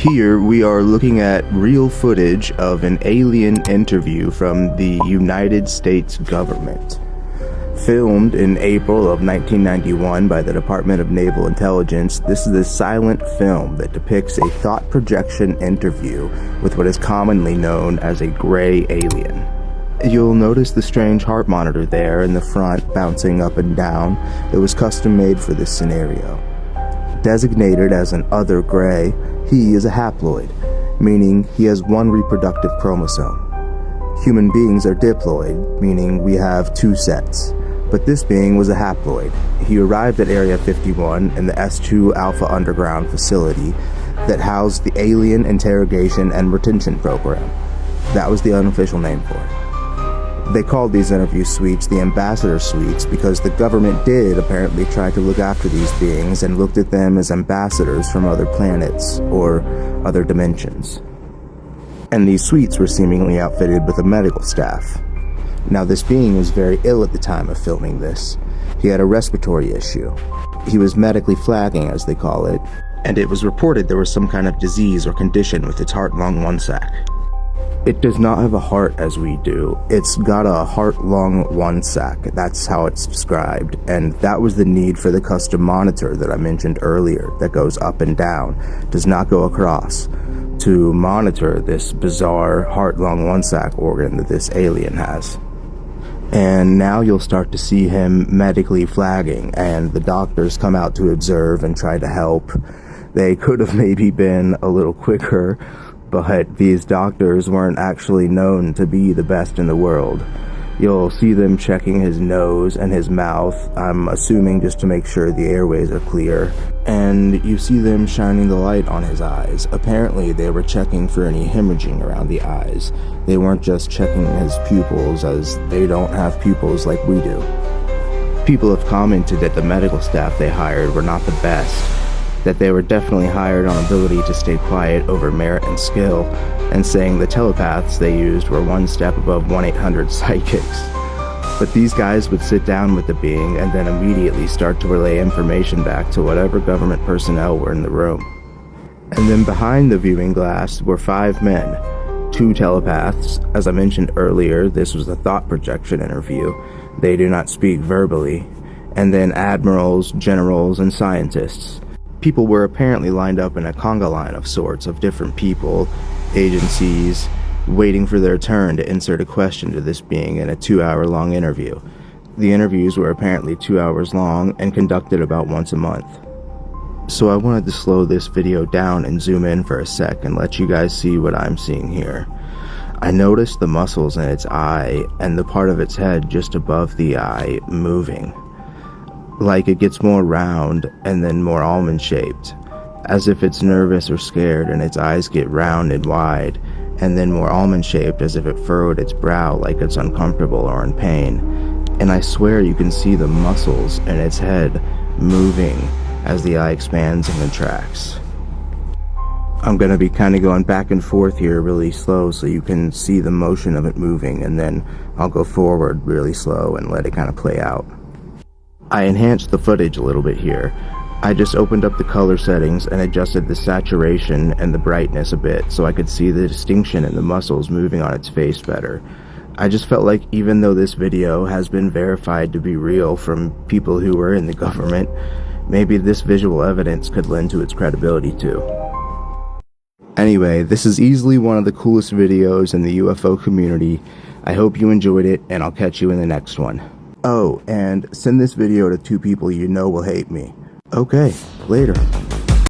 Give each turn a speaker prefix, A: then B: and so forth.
A: Here we are looking at real footage of an alien interview from the United States government. Filmed in April of 1991 by the Department of Naval Intelligence, this is a silent film that depicts a thought projection interview with what is commonly known as a gray alien. You'll notice the strange heart monitor there in the front bouncing up and down. It was custom made for this scenario. Designated as an other gray, he is a haploid, meaning he has one reproductive chromosome. Human beings are diploid, meaning we have two sets. But this being was a haploid. He arrived at Area 51 in the S2 Alpha Underground facility that housed the Alien Interrogation and Retention Program. That was the unofficial name for it. They called these interview suites the Ambassador Suites because the government did apparently try to look after these beings and looked at them as ambassadors from other planets or other dimensions. And these suites were seemingly outfitted with a medical staff. Now, this being was very ill at the time of filming this. He had a respiratory issue. He was medically flagging, as they call it, and it was reported there was some kind of disease or condition with its heart, lung, one sac. It does not have a heart as we do. It's got a heart, lung, one sac. That's how it's described. And that was the need for the custom monitor that I mentioned earlier that goes up and down, does not go across, to monitor this bizarre heart, lung, one sac organ that this alien has. And now you'll start to see him medically flagging, and the doctors come out to observe and try to help. They could have maybe been a little quicker, but these doctors weren't actually known to be the best in the world. You'll see them checking his nose and his mouth, I'm assuming just to make sure the airways are clear. And you see them shining the light on his eyes. Apparently they were checking for any hemorrhaging around the eyes. They weren't just checking his pupils, as they don't have pupils like we do. People have commented that the medical staff they hired were not the best, that they were definitely hired on ability to stay quiet over merit and skill, and saying the telepaths they used were one step above 1-800 psychics. But these guys would sit down with the being and then immediately start to relay information back to whatever government personnel were in the room. And then behind the viewing glass were 5 men, 2 telepaths. As I mentioned earlier, this was a thought projection interview. They do not speak verbally. And then admirals, generals, and scientists. People were apparently lined up in a conga line of sorts of different people, agencies, waiting for their turn to insert a question to this being in a 2-hour-long interview. The interviews were apparently 2 hours long and conducted about once a month. So I wanted to slow this video down and zoom in for a sec and let you guys see what I'm seeing here. I noticed the muscles in its eye and the part of its head just above the eye moving. Like it gets more round and then more almond-shaped, as if it's nervous or scared, and its eyes get round and wide, and then more almond-shaped as if it furrowed its brow like it's uncomfortable or in pain. And I swear you can see the muscles in its head moving as the eye expands and contracts. I'm going to be kind of going back and forth here really slow so you can see the motion of it moving, and then I'll go forward really slow and let it kind of play out. I enhanced the footage a little bit here. I just opened up the color settings and adjusted the saturation and the brightness a bit so I could see the distinction in the muscles moving on its face better. I just felt like even though this video has been verified to be real from people who were in the government, maybe this visual evidence could lend to its credibility too. Anyway, this is easily one of the coolest videos in the UFO community. I hope you enjoyed it, and I'll catch you in the next one. Oh, and send this video to 2 people you know will hate me. Okay, later.